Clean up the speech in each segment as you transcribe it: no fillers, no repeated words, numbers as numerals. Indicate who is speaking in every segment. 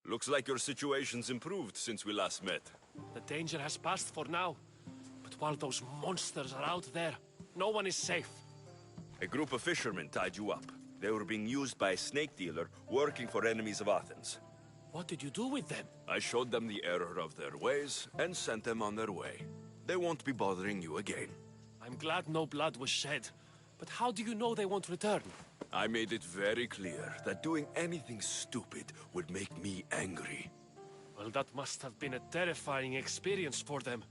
Speaker 1: Looks like your situation's improved since we last met.
Speaker 2: The danger has passed for now. But while those monsters are out there, no one is safe.
Speaker 1: A group of fishermen tied you up. They were being used by a snake dealer working for enemies of Athens.
Speaker 2: What did you do with them?
Speaker 1: I showed them the error of their ways and sent them on their way. They won't be bothering you again.
Speaker 2: I'm glad no blood was shed. But how do you know they won't return?
Speaker 1: I made it very clear that doing anything stupid would make me angry.
Speaker 2: Well, that must have been a terrifying experience for them.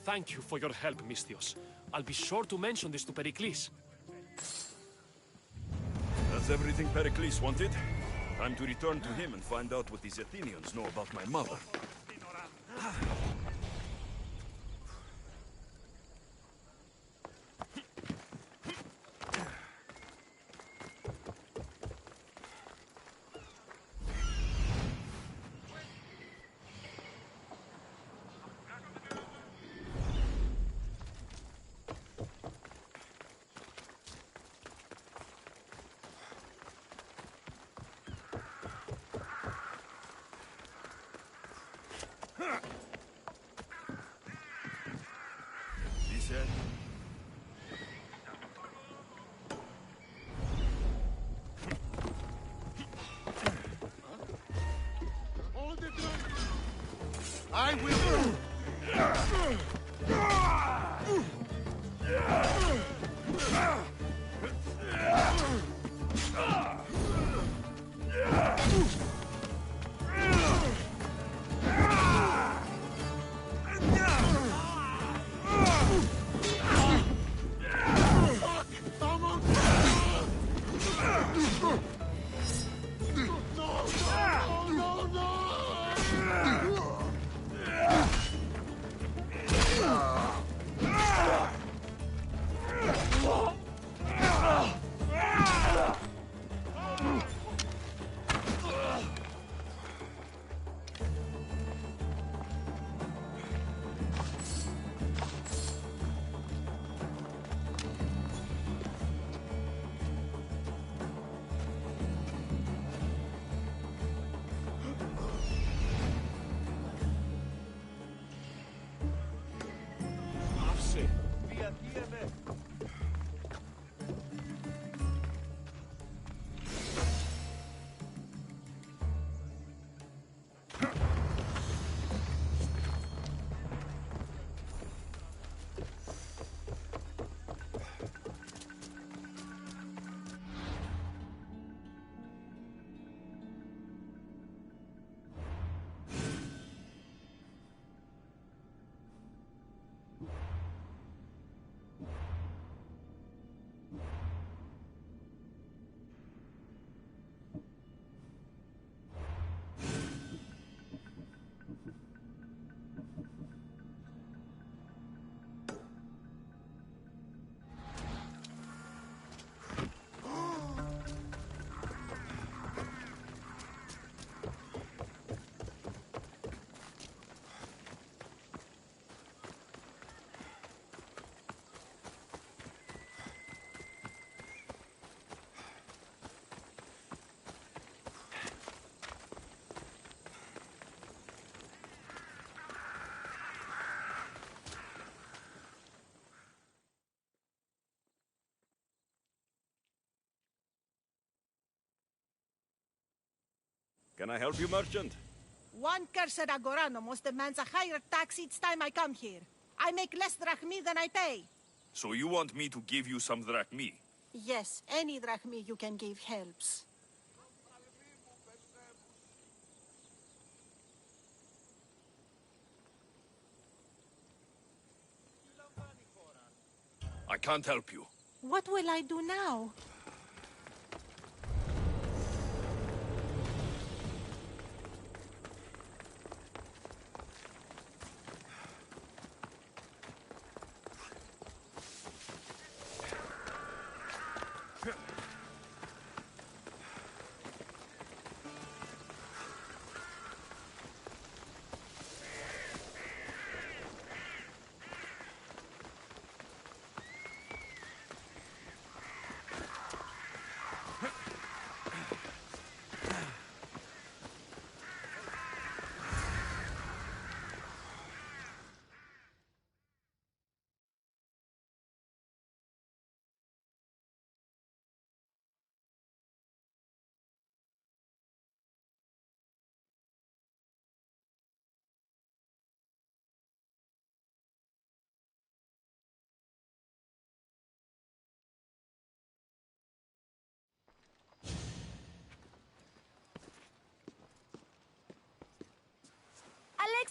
Speaker 2: Thank you for your help, Misthios. I'll be sure to mention this to Pericles.
Speaker 1: That's everything Pericles wanted. Time to return to him and find out what these Athenians know about my mother. He said...
Speaker 3: I will...
Speaker 1: Can I help you, merchant?
Speaker 4: One cursed agoranomos demands a higher tax each time I come here. I make less drachmi than I pay.
Speaker 1: So you want me to give you some drachmi?
Speaker 4: Yes, any drachmi you can give helps.
Speaker 1: I can't help you.
Speaker 4: What will I do now?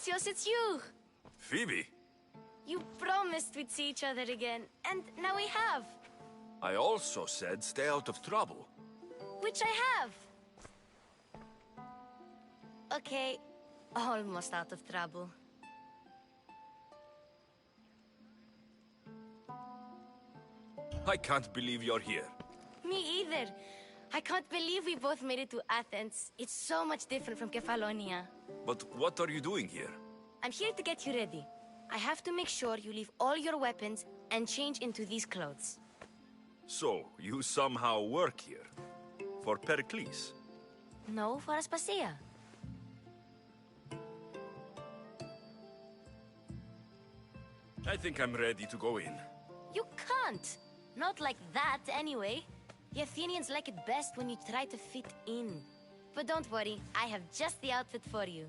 Speaker 5: Misthios, it's you!
Speaker 1: Phoebe,
Speaker 5: You promised we'd see each other again, and now we have.
Speaker 1: I also said stay out of trouble.
Speaker 5: Which I have. Okay, almost out of trouble.
Speaker 1: I can't believe you're here.
Speaker 5: Me either. I can't believe we both made it to Athens. It's so much different from Kefalonia.
Speaker 1: But what are you doing here?
Speaker 5: I'm here to get you ready. I have to make sure you leave all your weapons and change into these clothes.
Speaker 1: So, you somehow work here? For Pericles?
Speaker 5: No, for Aspasia.
Speaker 1: I think I'm ready to go in.
Speaker 5: You can't. Not like that, anyway. The Athenians like it best when you try to fit in. But don't worry, I have just the outfit for you.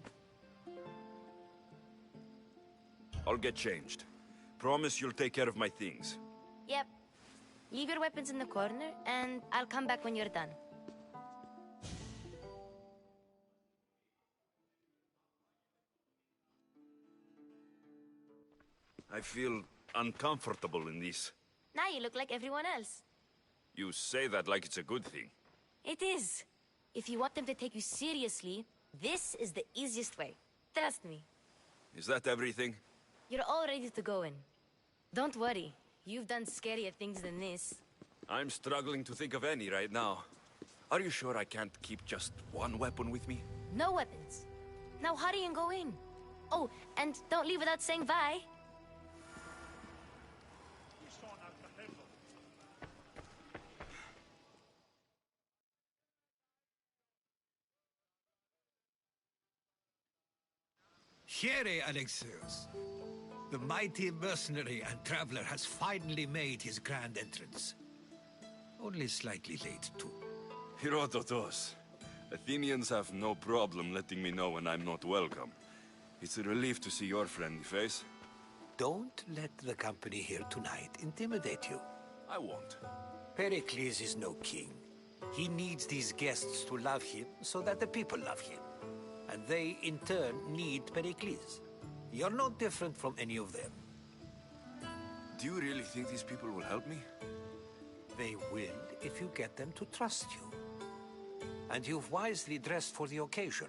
Speaker 1: I'll get changed. Promise you'll take care of my things.
Speaker 5: Yep. Leave your weapons in the corner, and I'll come back when you're done.
Speaker 1: I feel uncomfortable in this.
Speaker 5: Now you look like everyone else.
Speaker 1: You say that like it's a good thing.
Speaker 5: It is. If you want them to take you seriously, this is the easiest way. Trust me.
Speaker 1: Is that everything?
Speaker 5: You're all ready to go in. Don't worry. You've done scarier things than this.
Speaker 1: I'm struggling to think of any right now. Are you sure I can't keep just one weapon with me?
Speaker 5: No weapons. Now hurry and go in. Oh, and don't leave without saying bye.
Speaker 6: Here, Alexios. The mighty mercenary and traveler has finally made his grand entrance. Only slightly late, too.
Speaker 1: Herodotos. Athenians have no problem letting me know when I'm not welcome. It's a relief to see your friendly face.
Speaker 6: Don't let the company here tonight intimidate you.
Speaker 1: I won't.
Speaker 6: Pericles is no king. He needs these guests to love him so that the people love him. And they, in turn, need Pericles. You're no different from any of them.
Speaker 1: Do you really think these people will help me?
Speaker 6: They will if you get them to trust you. And you've wisely dressed for the occasion.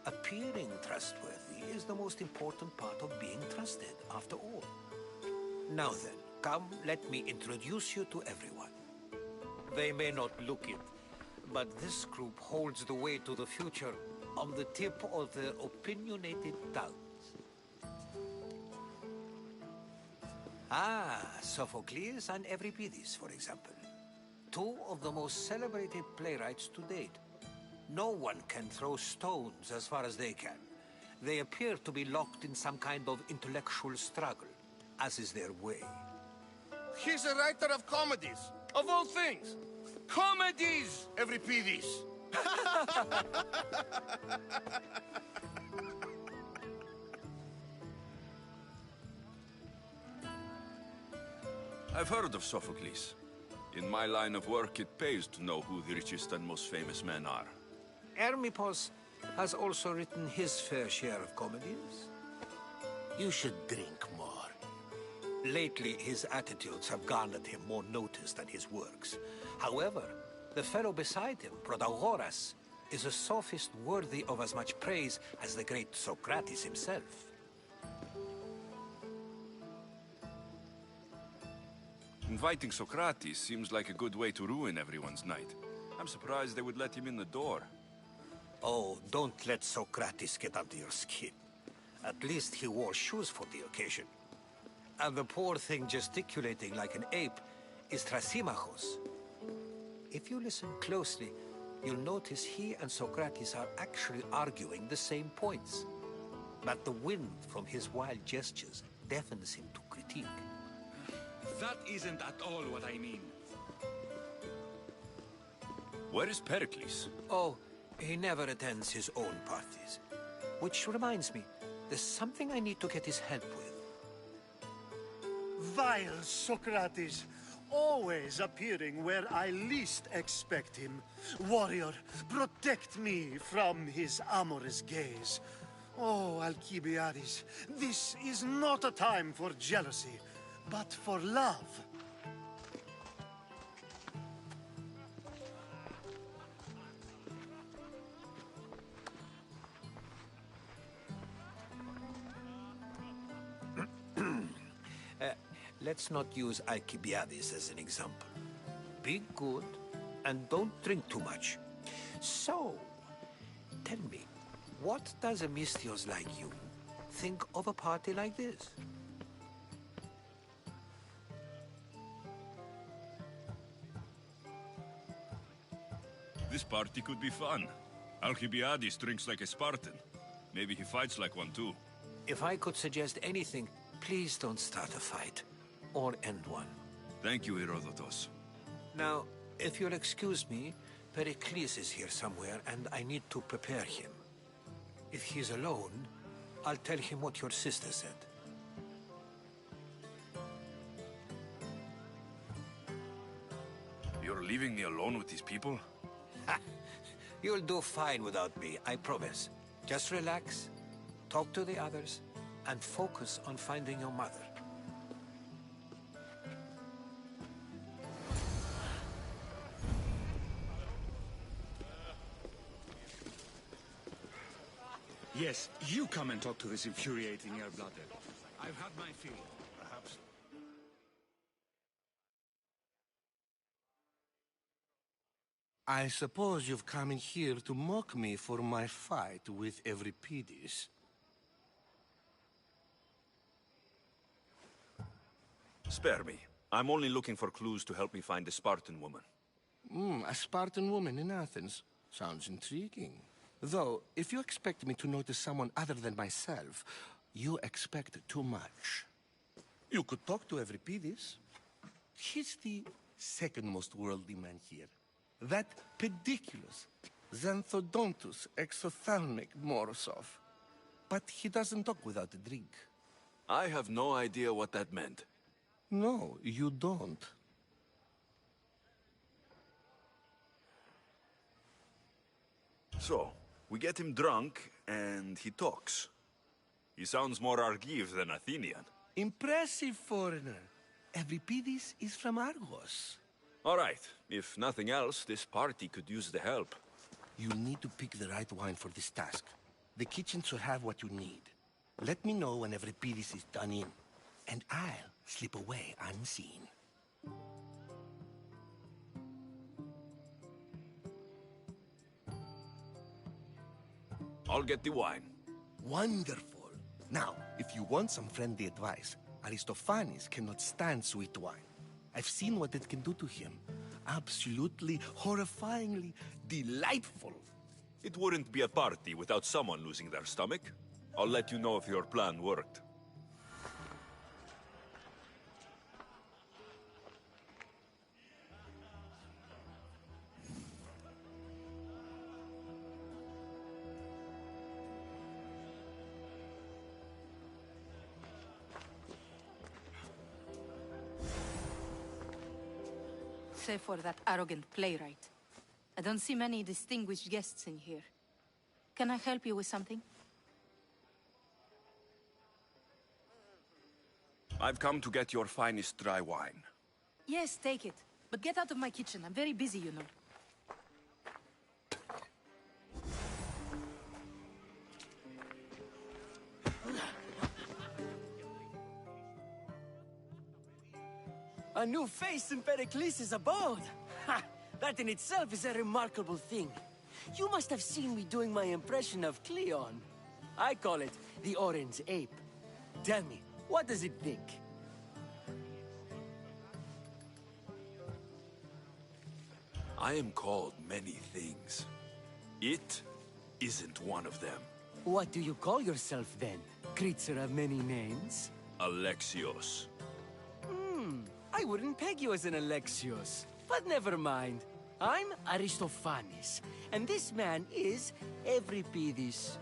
Speaker 6: Appearing trustworthy is the most important part of being trusted, after all. Now then, come, let me introduce you to everyone. They may not look it, but this group holds the way to the future on the tip of their opinionated tongues. Ah, Sophocles and Euripides, for example. Two of the most celebrated playwrights to date. No one can throw stones as far as they can. They appear to be locked in some kind of intellectual struggle, as is their way.
Speaker 3: He's a writer of comedies, of all things. Comedies, Euripides.
Speaker 1: I've heard of Sophocles. In my line of work, it pays to know who the richest and most famous men are.
Speaker 6: Hermippos has also written his fair share of comedies. You should drink more. Lately, his attitudes have garnered him more notice than his works. However, the fellow beside him, Protagoras, is a sophist worthy of as much praise as the great Socrates himself.
Speaker 1: Inviting Socrates seems like a good way to ruin everyone's night. I'm surprised they would let him in the door.
Speaker 6: Oh, don't let Socrates get under your skin. At least he wore shoes for the occasion. And the poor thing gesticulating like an ape is Thrasymachos. If you listen closely, you'll notice he and Socrates are actually arguing the same points. But the wind from his wild gestures deafens him to critique.
Speaker 7: That isn't at all what I mean.
Speaker 1: Where is Pericles?
Speaker 6: Oh, he never attends his own parties. Which reminds me, there's something I need to get his help with.
Speaker 8: Vile Socrates, always appearing where I least expect him. Warrior, protect me from his amorous gaze. Oh, Alcibiades, this is not a time for jealousy, but for love.
Speaker 6: Let's not use Alcibiades as an example. Be good and don't drink too much. So, tell me, what does a Misthios like you think of a party like this?
Speaker 1: This party could be fun. Alcibiades drinks like a Spartan. Maybe he fights like one too.
Speaker 6: If I could suggest anything, please don't start a fight. Or end one.
Speaker 1: Thank you, Herodotus.
Speaker 6: Now, if you'll excuse me, Pericles is here somewhere, and I need to prepare him. If he's alone, I'll tell him what your sister said.
Speaker 1: You're leaving me alone with these people?
Speaker 6: Ha! You'll do fine without me, I promise. Just relax, talk to the others, and focus on finding your mother.
Speaker 7: Yes, you come and talk to this infuriating air-blooded. I've had my fill, perhaps.
Speaker 3: I suppose you've come in here to mock me for my fight with Euripides.
Speaker 1: Spare me. I'm only looking for clues to help me find a Spartan woman.
Speaker 3: A Spartan woman in Athens. Sounds intriguing. Though, if you expect me to notice someone other than myself, you expect too much. You could talk to Euripides. He's the second most worldly man here. That pediculous, xanthodontus exothalmic Morosov. But he doesn't talk without a drink.
Speaker 1: I have no idea what that meant.
Speaker 3: No, you don't.
Speaker 1: So, we get him drunk, and he talks. He sounds more Argive than Athenian.
Speaker 3: Impressive, foreigner. Euripides is from Argos.
Speaker 1: All right. If nothing else, this party could use the help.
Speaker 3: You'll need to pick the right wine for this task. The kitchen should have what you need. Let me know when Euripides is done in, and I'll slip away unseen.
Speaker 1: I'll get the wine.
Speaker 3: Wonderful. Now, if you want some friendly advice, Aristophanes cannot stand sweet wine. I've seen what it can do to him. Absolutely, horrifyingly delightful.
Speaker 1: It wouldn't be a party without someone losing their stomach. I'll let you know if your plan worked.
Speaker 9: Save for that arrogant playwright. I don't see many distinguished guests in here. Can I help you with something?
Speaker 1: I've come to get your finest dry wine.
Speaker 9: Yes, take it. But get out of my kitchen. I'm very busy, you know.
Speaker 10: A new face in Pericles' abode! Ha! That in itself is a remarkable thing. You must have seen me doing my impression of Cleon. I call it the Orange Ape. Tell me, what does it think?
Speaker 1: I am called many things. It isn't one of them.
Speaker 10: What do you call yourself then? Creature of many names?
Speaker 1: Alexios.
Speaker 10: I wouldn't peg you as an Alexios. But never mind. I'm Aristophanes, and this man is Euripides.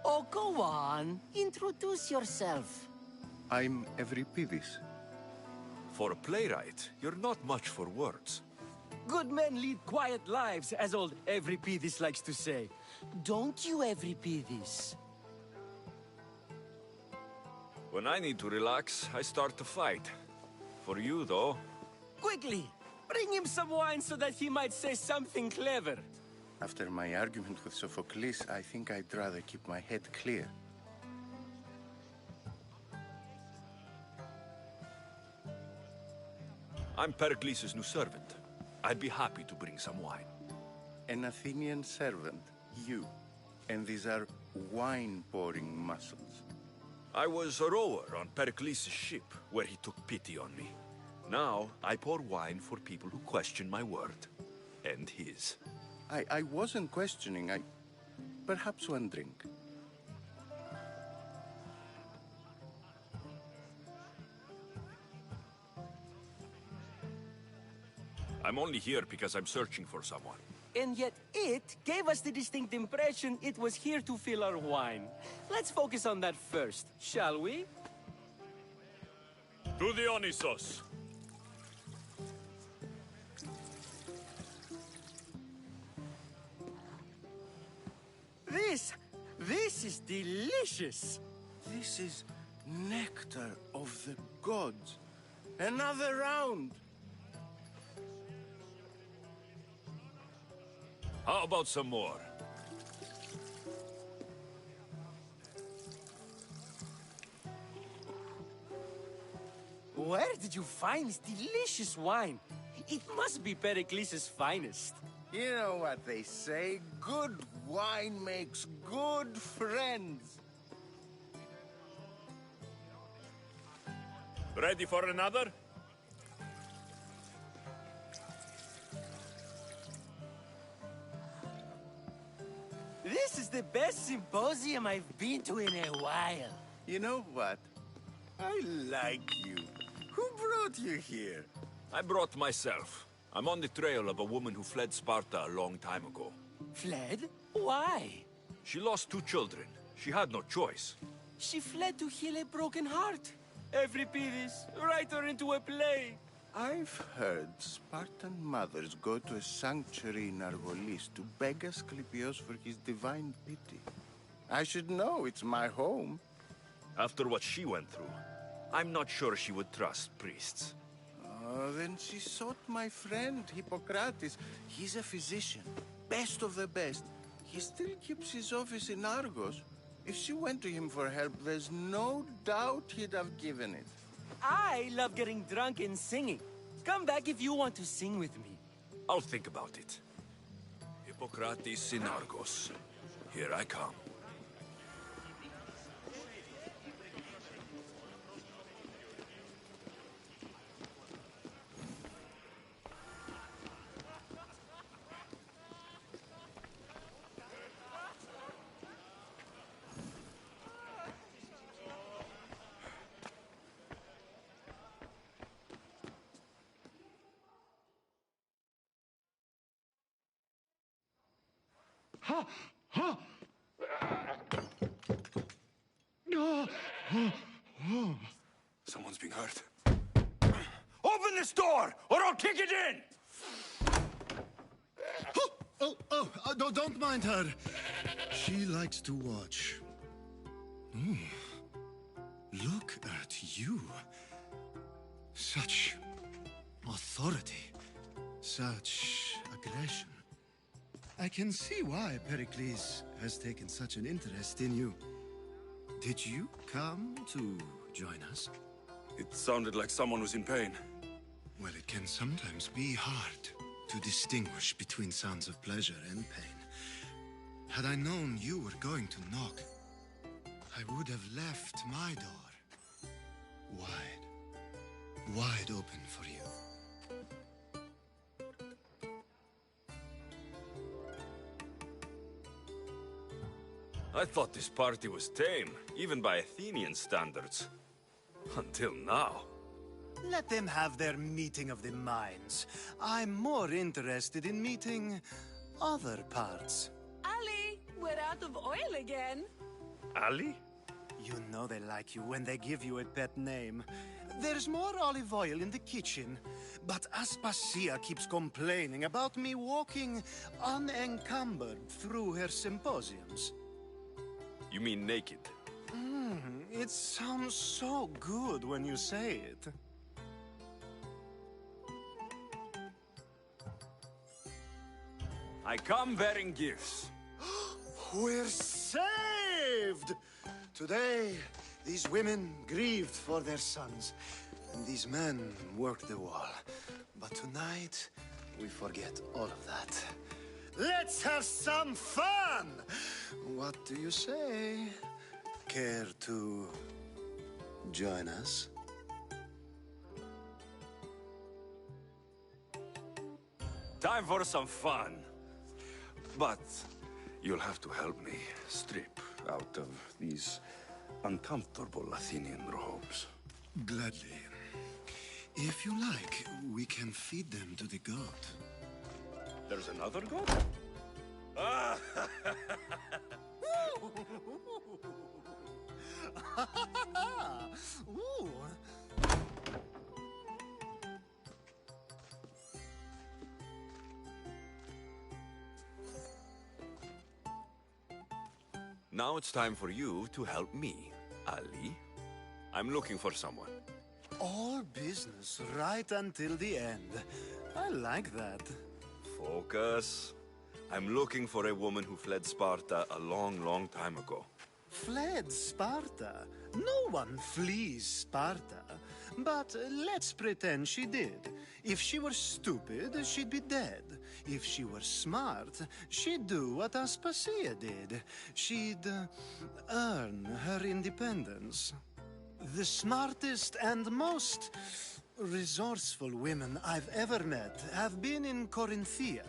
Speaker 10: Oh, go on. Introduce yourself.
Speaker 11: I'm Euripides.
Speaker 1: For a playwright, you're not much for words.
Speaker 10: Good men lead quiet lives, as old Euripides likes to say. Don't you, Euripides?
Speaker 1: When I need to relax, I start to fight. For you, though...
Speaker 10: Quickly! Bring him some wine so that he might say something clever.
Speaker 11: After my argument with Sophocles, I think I'd rather keep my head clear.
Speaker 1: I'm Pericles' new servant. I'd be happy to bring some wine.
Speaker 11: An Athenian servant, you. And these are wine-pouring muscles.
Speaker 1: I was a rower on Pericles' ship, where he took pity on me. Now, I pour wine for people who question my word. And his.
Speaker 11: I wasn't questioning, perhaps one drink.
Speaker 1: I'm only here because I'm searching for someone.
Speaker 10: And yet it gave us the distinct impression it was here to fill our wine. Let's focus on that first, shall we?
Speaker 1: To Dionysos!
Speaker 10: This is delicious!
Speaker 11: This is nectar of the gods. Another round!
Speaker 1: How about some more?
Speaker 10: Where did you find this delicious wine? It must be Pericles' finest.
Speaker 11: You know what they say, good wine makes good friends.
Speaker 1: Ready for another?
Speaker 10: This is the best symposium I've been to in a while.
Speaker 11: You know what? I like you. Who brought you here?
Speaker 1: I brought myself. I'm on the trail of a woman who fled Sparta a long time ago.
Speaker 10: Fled? Why?
Speaker 1: She lost 2 children. She had no choice.
Speaker 10: She fled to heal a broken heart. Euripides, write her into a play.
Speaker 11: I've heard Spartan mothers go to a sanctuary in Argolis to beg Asclepios for his divine pity. I should know, it's my home.
Speaker 1: After what she went through, I'm not sure she would trust priests.
Speaker 11: Oh, then she sought my friend, Hippocrates. He's a physician, best of the best. He still keeps his office in Argos. If she went to him for help, there's no doubt he'd have given it.
Speaker 10: I love getting drunk and singing. Come back if you want to sing with me.
Speaker 1: I'll think about it. Hippocrates in Argos. Here I come. Someone's being hurt. Open this door, or I'll kick it in!
Speaker 12: No, don't mind her. She likes to watch. Look at you. Such authority. Such aggression. I can see why Pericles has taken such an interest in you. Did you come to join us?
Speaker 1: It sounded like someone was in pain.
Speaker 12: Well, it can sometimes be hard to distinguish between sounds of pleasure and pain. Had I known you were going to knock, I would have left my door wide open for you.
Speaker 1: I thought this party was tame, even by Athenian standards. Until now.
Speaker 13: Let them have their meeting of the minds. I'm more interested in meeting other parts.
Speaker 14: Ali, we're out of oil again.
Speaker 1: Ali?
Speaker 13: You know they like you when they give you a pet name. There's more olive oil in the kitchen, but Aspasia keeps complaining about me walking unencumbered through her symposiums.
Speaker 1: You mean naked?
Speaker 8: It sounds so good when you say it.
Speaker 1: I come bearing gifts.
Speaker 8: We're saved! Today, these women grieved for their sons, and these men worked the wall. But tonight, we forget all of that. Let's have some fun! What do you say? Care to join us?
Speaker 1: Time for some fun. But you'll have to help me strip out of these uncomfortable Athenian robes.
Speaker 12: Gladly. If you like, we can feed them to the god.
Speaker 1: There's another god?
Speaker 8: Ooh.
Speaker 1: Now it's time for you to help me, Ali. I'm looking for someone.
Speaker 8: All business right until the end. I like that.
Speaker 1: Focus. I'm looking for a woman who fled Sparta a long, long time ago.
Speaker 8: Fled Sparta? No one flees Sparta. But let's pretend she did. If she were stupid, she'd be dead. If she were smart, she'd do what Aspasia did. She'd earn her independence. The smartest and most resourceful women I've ever met have been in Corinthia.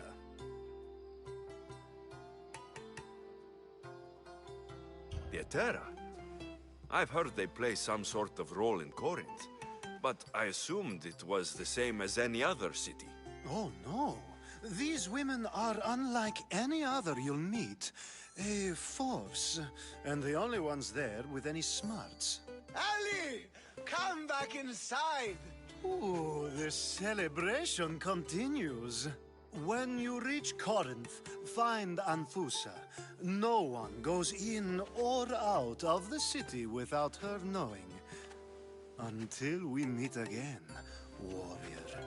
Speaker 1: The Etera. I've heard they play some sort of role in Corinth, but I assumed it was the same as any other city.
Speaker 8: Oh, no. These women are unlike any other you'll meet. A force, and the only ones there with any smarts.
Speaker 13: Ali! Come back inside!
Speaker 8: Ooh, the celebration continues. When you reach Corinth, find Anthusa. No one goes in or out of the city without her knowing. Until we meet again, warrior.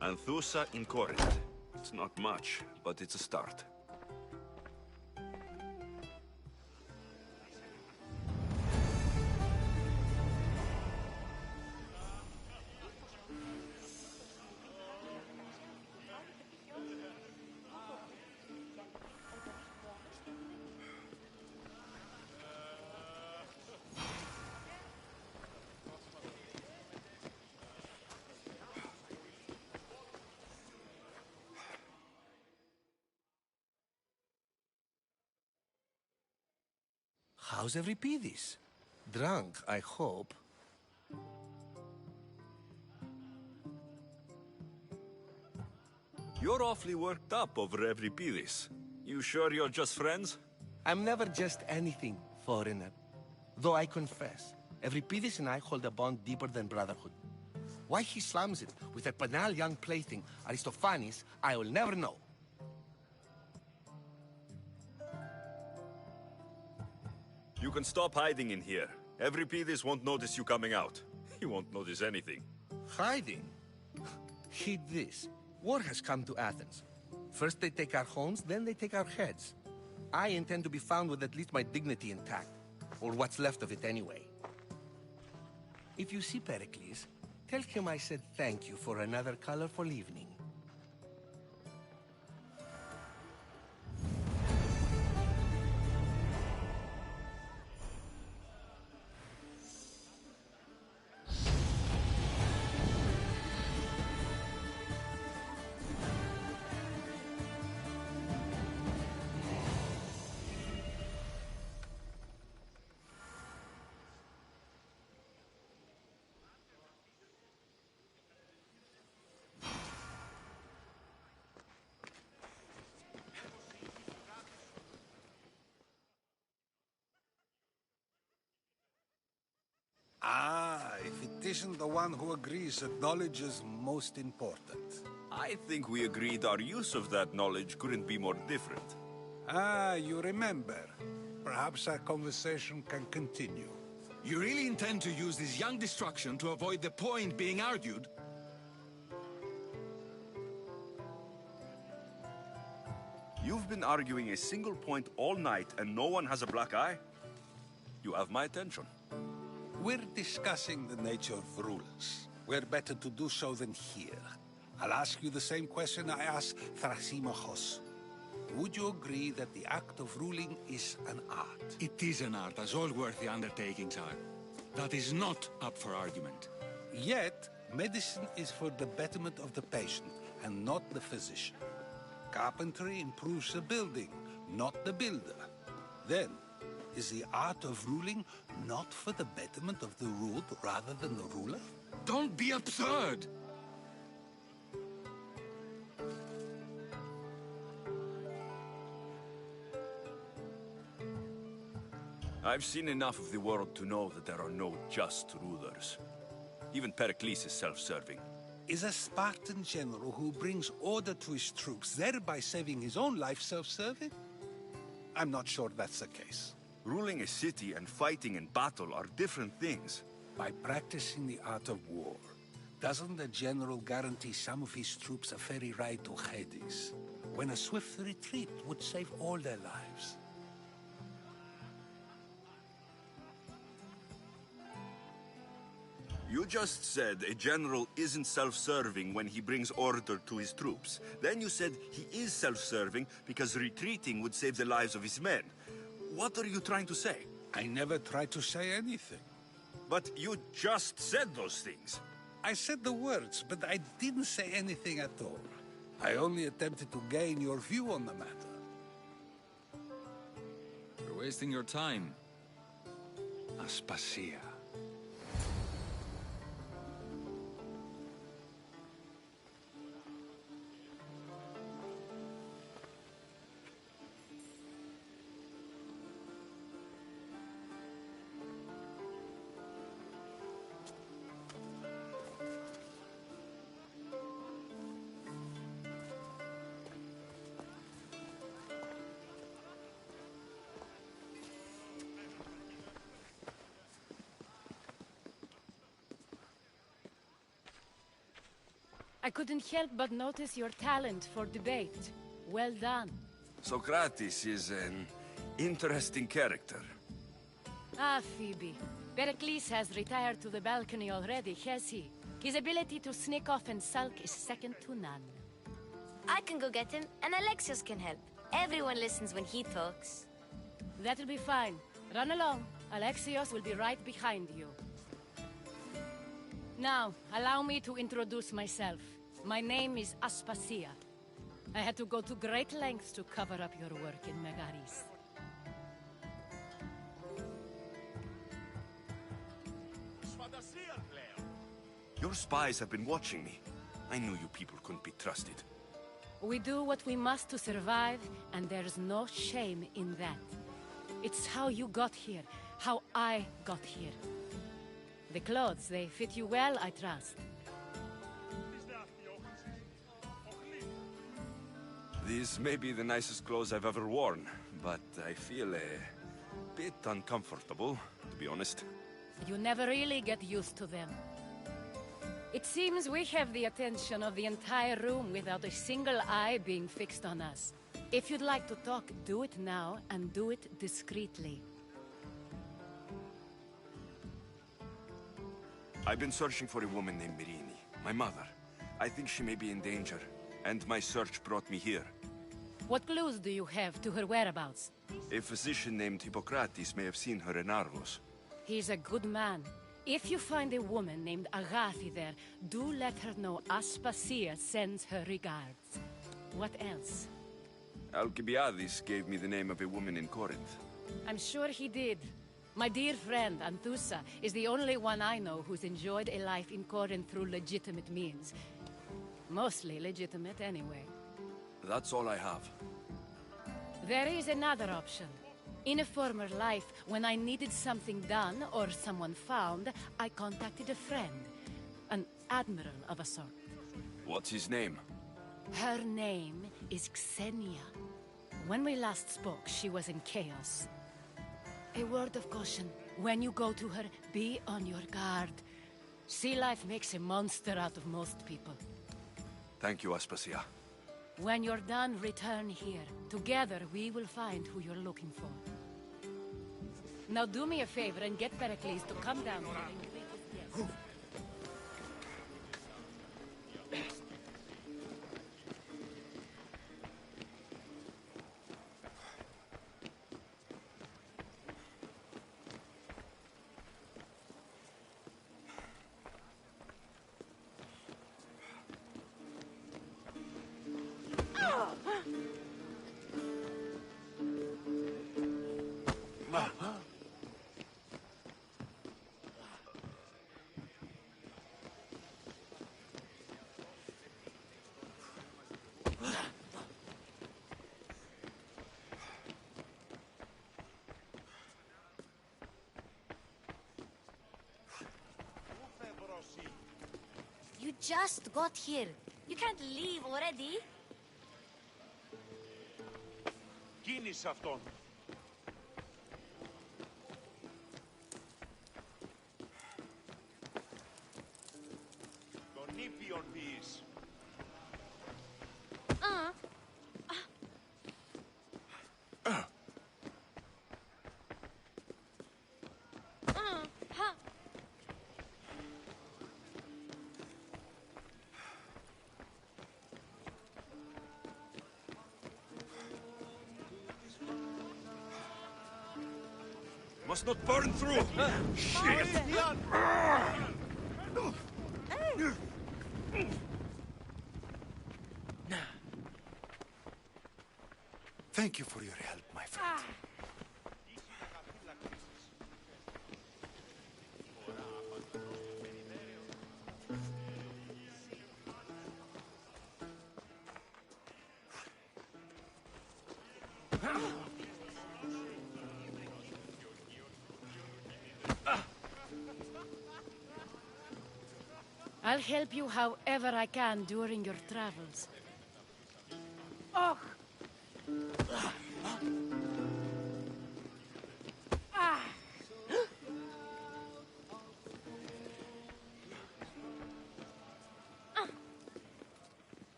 Speaker 1: Anthusa in Corinth. It's not much, but it's a start.
Speaker 3: How's Euripides? Drunk, I hope.
Speaker 1: You're awfully worked up over Euripides. You sure you're just friends?
Speaker 3: I'm never just anything, foreigner. Though I confess, Euripides and I hold a bond deeper than brotherhood. Why he slams it with a banal young plaything, Aristophanes, I will never know.
Speaker 1: You can stop hiding in here. Euripides won't notice you coming out. He won't notice anything.
Speaker 3: Hiding? Heed this. War has come to Athens. First they take our homes, then they take our heads. I intend to be found with at least my dignity intact. Or what's left of it anyway. If you see Pericles, tell him I said thank you for another colorful evening.
Speaker 6: Ah, if it isn't the one who agrees that knowledge is most important.
Speaker 1: I think we agreed our use of that knowledge couldn't be more different.
Speaker 6: Ah, you remember. Perhaps our conversation can continue.
Speaker 7: You really intend to use this young destruction to avoid the point being argued?
Speaker 1: You've been arguing a single point all night and no one has a black eye? You have my attention.
Speaker 6: We're discussing the nature of rules. Where better to do so than here? I'll ask you the same question I asked Thrasimachos. Would you agree that the act of ruling is an art?
Speaker 7: It is an art, as all worthy undertakings are. That is not up for argument.
Speaker 6: Yet, medicine is for the betterment of the patient, and not the physician. Carpentry improves the building, not the builder. Then, is the art of ruling not for the betterment of the ruled rather than the ruler?
Speaker 7: Don't be absurd!
Speaker 1: I've seen enough of the world to know that there are no just rulers. Even Pericles is self-serving.
Speaker 6: Is a Spartan general who brings order to his troops, thereby saving his own life, self-serving? I'm not sure that's the case.
Speaker 1: Ruling a city and fighting in battle are different things.
Speaker 6: By practicing the art of war, doesn't the general guarantee some of his troops a ferry ride to Hades, when a swift retreat would save all their lives?
Speaker 1: You just said a general isn't self-serving when he brings order to his troops. Then you said he is self-serving because retreating would save the lives of his men. What are you trying to say?
Speaker 6: I never tried to say anything.
Speaker 1: But you just said those things.
Speaker 6: I said the words, but I didn't say anything at all. I only attempted to gain your view on the matter.
Speaker 7: You're wasting your time.
Speaker 6: Aspasia.
Speaker 15: I couldn't help but notice your talent for debate. Well done.
Speaker 1: Socrates is an interesting character.
Speaker 15: Ah, Phoebe. Pericles has retired to the balcony already, has he? His ability to sneak off and sulk is second to none.
Speaker 5: I can go get him, and Alexios can help. Everyone listens when he talks.
Speaker 15: That'll be fine. Run along. Alexios will be right behind you. Now, allow me to introduce myself. My name is Aspasia. I had to go to great lengths to cover up your work in Megaris.
Speaker 1: Your spies have been watching me. I knew you people couldn't be trusted.
Speaker 15: We do what we must to survive, and there's no shame in that. It's how you got here, how I got here. The clothes, they fit you well, I trust.
Speaker 1: These may be the nicest clothes I've ever worn, but I feel a bit uncomfortable, to be honest.
Speaker 15: You never really get used to them. It seems we have the attention of the entire room without a single eye being fixed on us. If you'd like to talk, do it now, and do it discreetly.
Speaker 1: I've been searching for a woman named Mirini, my mother. I think she may be in danger, and my search brought me here.
Speaker 15: What clues do you have to her whereabouts?
Speaker 1: A physician named Hippocrates may have seen her in Argos.
Speaker 15: He's a good man. If you find a woman named Agathi there, do let her know Aspasia sends her regards. What else?
Speaker 1: Alcibiades gave me the name of a woman in Corinth.
Speaker 15: I'm sure he did. My dear friend, Anthusa, is the only one I know who's enjoyed a life in Corinth through legitimate means. Mostly legitimate, anyway.
Speaker 1: That's all I have.
Speaker 15: There is another option. In a former life, when I needed something done or someone found, I contacted a friend. An admiral of a sort.
Speaker 1: What's his name?
Speaker 15: Her name is Xenia. When we last spoke, she was in chaos. A word of caution. When you go to her, be on your guard. Sea life makes a monster out of most people.
Speaker 1: Thank you, Aspasia.
Speaker 15: When you're done, return here. Together, we will find who you're looking for. Now do me a favor and get Pericles to come down here and greet his guests.
Speaker 5: You just got here. You can't leave already.
Speaker 16: Κίνησε αυτόν. Τον ήπιον ποιείς.
Speaker 1: Must not burn through! Shit!
Speaker 6: Thank you for your help, my friend.
Speaker 15: I'll help you however I can during your travels. Oh!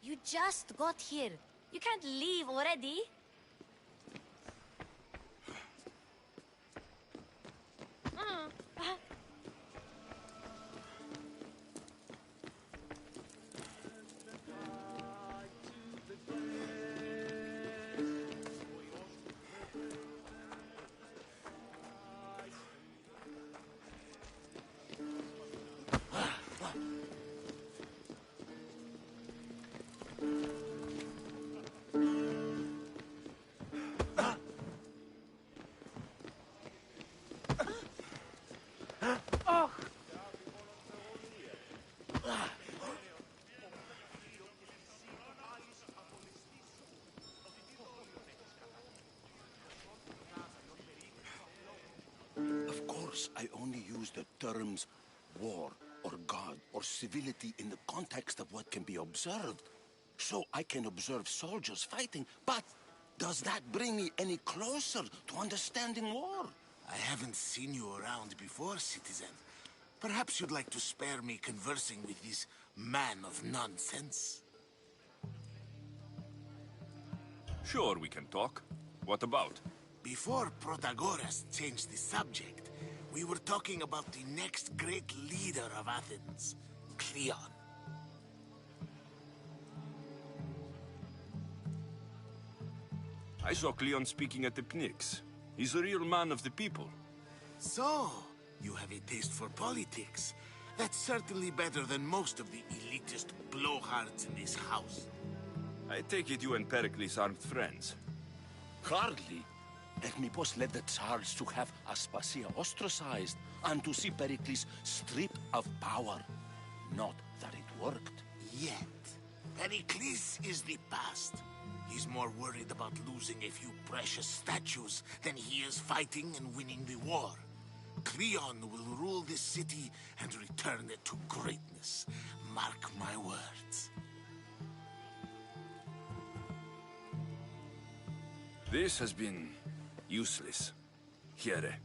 Speaker 5: You just got here. You can't leave already.
Speaker 3: Of course, I only use the terms war or God or civility in the context of what can be observed. So I can observe soldiers fighting, but does that bring me any closer to understanding war?
Speaker 17: I haven't seen you around before, citizen. Perhaps you'd like to spare me conversing with this man of nonsense?
Speaker 1: Sure, we can talk. What about?
Speaker 17: Before Protagoras changed the subject, we were talking about the next great leader of Athens, Cleon.
Speaker 1: I saw Cleon speaking at the Pnyx. He's a real man of the people.
Speaker 17: So, you have a taste for politics. That's certainly better than most of the elitist blowhards in this house.
Speaker 1: I take it you and Pericles aren't friends.
Speaker 3: Hardly. Hermipos led the Tsars to have Aspasia ostracized and to see Pericles stripped of power. Not that it worked.
Speaker 17: Yet, Pericles is the past. He's more worried about losing a few precious statues than he is fighting and winning the war. Cleon will rule this city and return it to greatness. Mark my words.
Speaker 1: This has been useless. Here.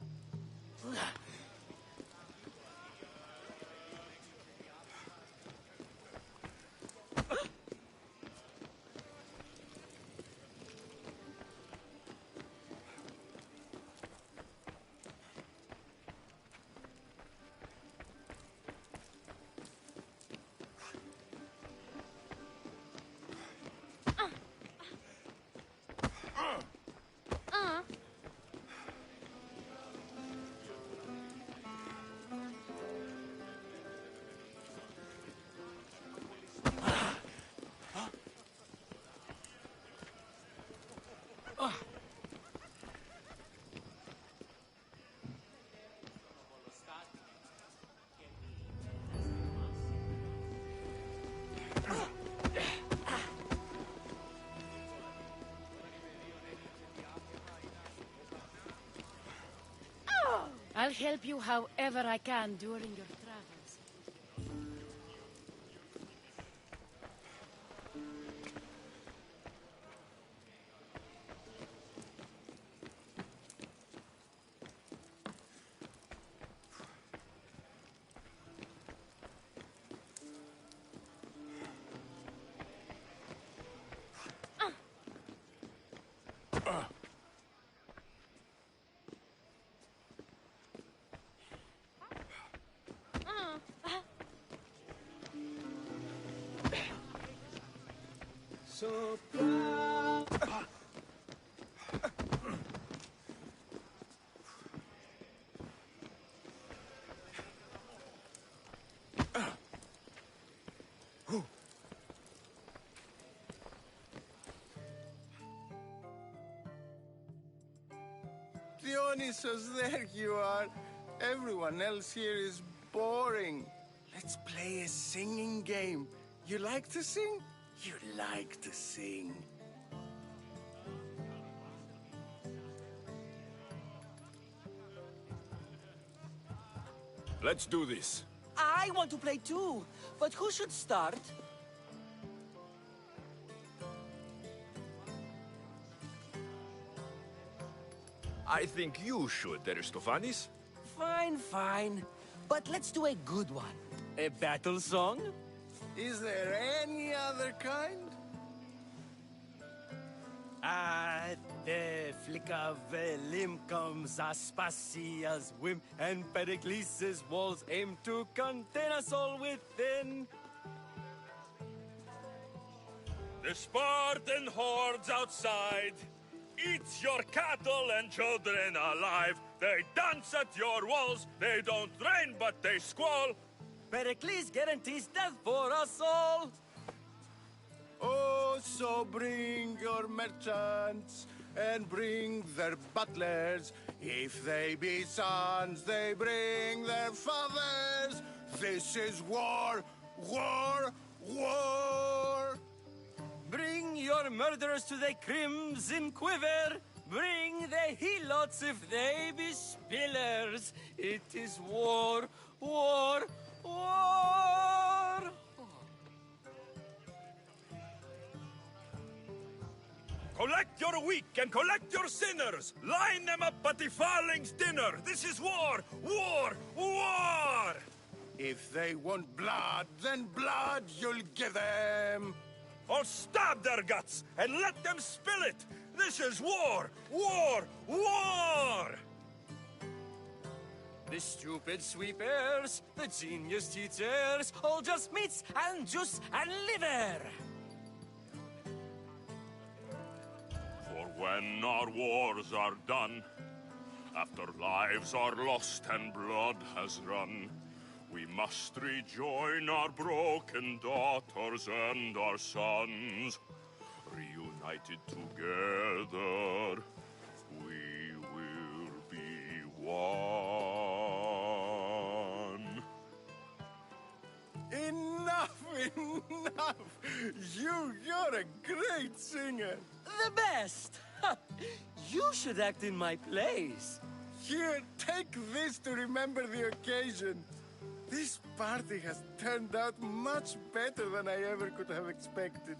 Speaker 15: I'll help you however I can during your travels.
Speaker 11: Dionysus, there you are. Everyone else here is boring. Let's play a singing game. You like to sing? You like to sing.
Speaker 1: Let's do this.
Speaker 10: I want to play too, but who should start?
Speaker 1: I think you should, Aristophanes.
Speaker 10: Fine, fine. But let's do a good one. A battle song?
Speaker 11: Is there any other kind?
Speaker 10: At the flick of a limb comes Aspasia's whim, and Pericles' walls aim to contain us all within.
Speaker 18: The Spartan hordes outside eat your cattle and children alive. They dance at your walls. They don't rain, but they squall.
Speaker 10: Pericles guarantees death for us all.
Speaker 11: Oh, so bring your merchants and bring their butlers. If they be sons, they bring their fathers. This is war, war, war.
Speaker 10: Bring your murderers to the crimson quiver. Bring the helots if they be spillers. It is war, war, war.
Speaker 18: Collect your weak and collect your sinners. Line them up at the Farling's dinner. This is war, war, war.
Speaker 11: If they want blood, then blood you'll give them.
Speaker 18: Or stab their guts and let them spill it. This is war, war, war.
Speaker 10: The stupid sweepers, the genius teachers, all just meats and juice and liver.
Speaker 18: For when our wars are done, after lives are lost and blood has run, we must rejoin our broken daughters and our sons. Reunited together, we will be one.
Speaker 11: Enough, enough! You're a great singer.
Speaker 10: The best! You should act in my place.
Speaker 11: Here, take this to remember the occasion. This party has turned out much better than I ever could have expected.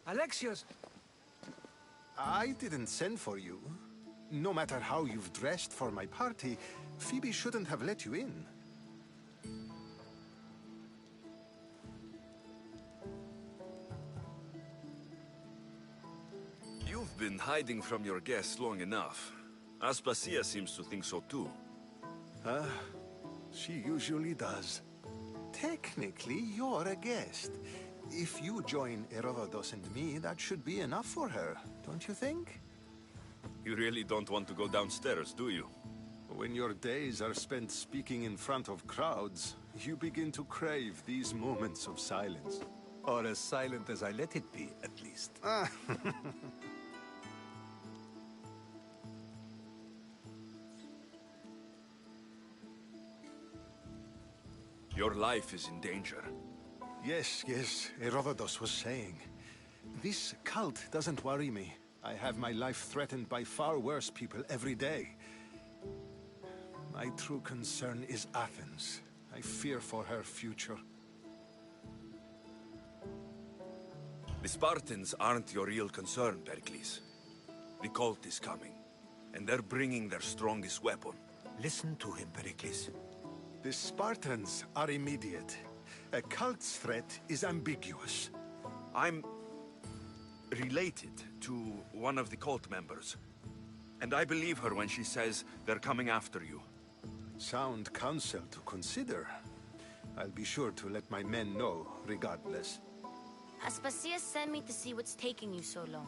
Speaker 6: Alexios!
Speaker 8: I didn't send for you. No matter how you've dressed for my party, Phoebe shouldn't have let you in.
Speaker 1: You've been hiding from your guests long enough. Aspasia seems to think so too.
Speaker 8: She usually does. Technically, you're a guest. If you join Herodotus and me, that should be enough for her, don't you think?
Speaker 1: You really don't want to go downstairs, do you?
Speaker 8: When your days are spent speaking in front of crowds, you begin to crave these moments of silence.
Speaker 6: Or as silent as I let it be, at least.
Speaker 1: Your life is in danger.
Speaker 8: Yes, Herodotus was saying. This cult doesn't worry me. I have my life threatened by far worse people every day. My true concern is Athens. I fear for her future.
Speaker 1: The Spartans aren't your real concern, Pericles. The cult is coming, and they're bringing their strongest weapon.
Speaker 6: Listen to him, Pericles.
Speaker 8: The Spartans are immediate. A cult's threat is ambiguous.
Speaker 1: I'm related to one of the cult members. And I believe her when she says they're coming after you.
Speaker 8: Sound counsel to consider. I'll be sure to let my men know, regardless.
Speaker 5: Aspasia sent me to see what's taking you so long.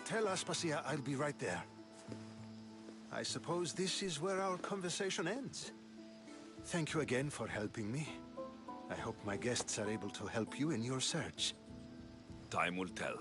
Speaker 8: Tell Aspasia I'll be right there. I suppose this is where our conversation ends. Thank you again for helping me. I hope my guests are able to help you in your search.
Speaker 1: Time will tell.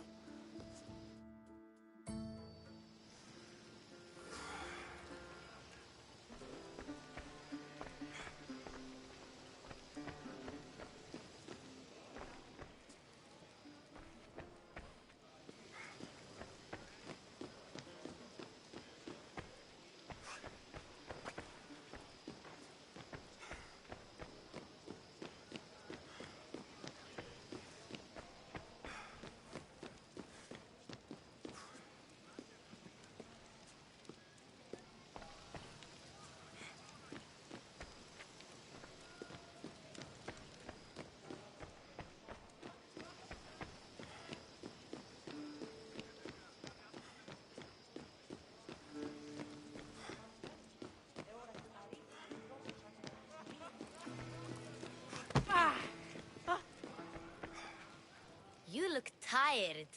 Speaker 5: You look tired.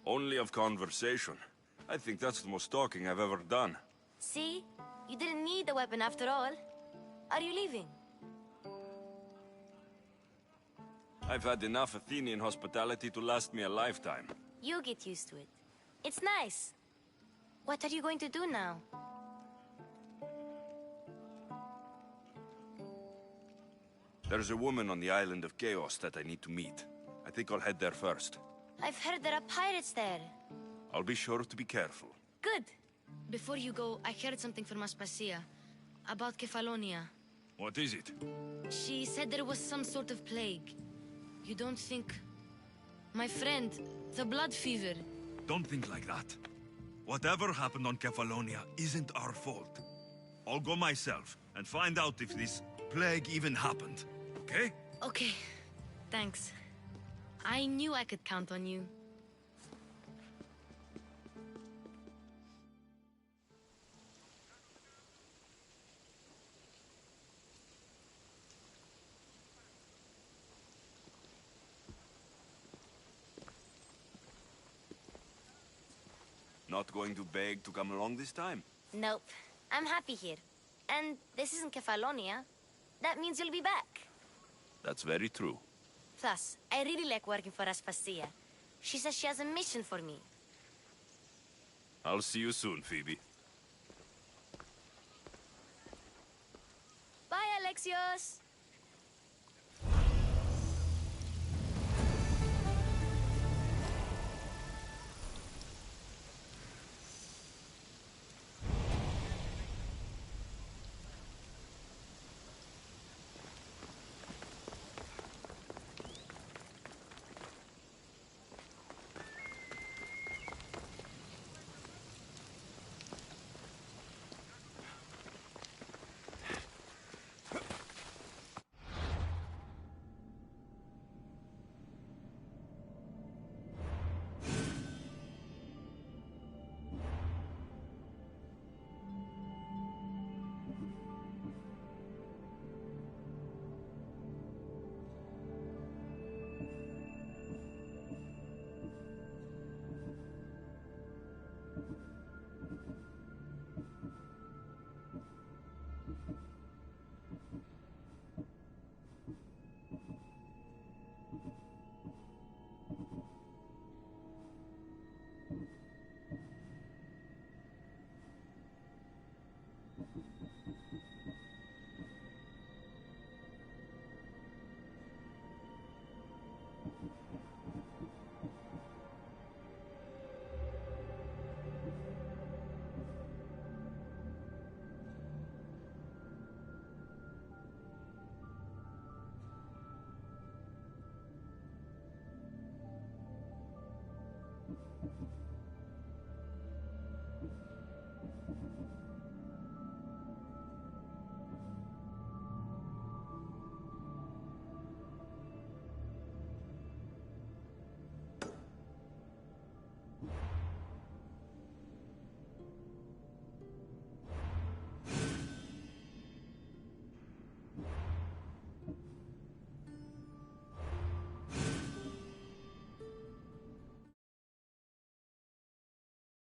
Speaker 1: Only of conversation. I think that's the most talking I've ever done.
Speaker 5: See? You didn't need the weapon after all. Are you leaving?
Speaker 1: I've had enough Athenian hospitality to last me a lifetime.
Speaker 5: You get used to it. It's nice. What are you going to do now?
Speaker 1: There's a woman on the island of Chaos that I need to meet. I think I'll head there first.
Speaker 5: I've heard there are pirates there.
Speaker 1: I'll be sure to be careful.
Speaker 5: Good. Before you go, I heard something from Aspasia. About Kefalonia.
Speaker 1: What is it?
Speaker 5: She said there was some sort of plague. You don't think... My friend, the blood fever.
Speaker 1: Don't think like that. Whatever happened on Kefalonia isn't our fault. I'll go myself and find out if this plague even happened. Okay?
Speaker 5: Okay. Thanks. I knew I could count on you.
Speaker 1: Not going to beg to come along this time?
Speaker 5: Nope. I'm happy here. And this isn't Kefalonia. That means you'll be back.
Speaker 1: That's very true.
Speaker 5: Plus, I really like working for Aspasia. She says she has a mission for me.
Speaker 1: I'll see you soon, Phoebe.
Speaker 5: Bye, Alexios!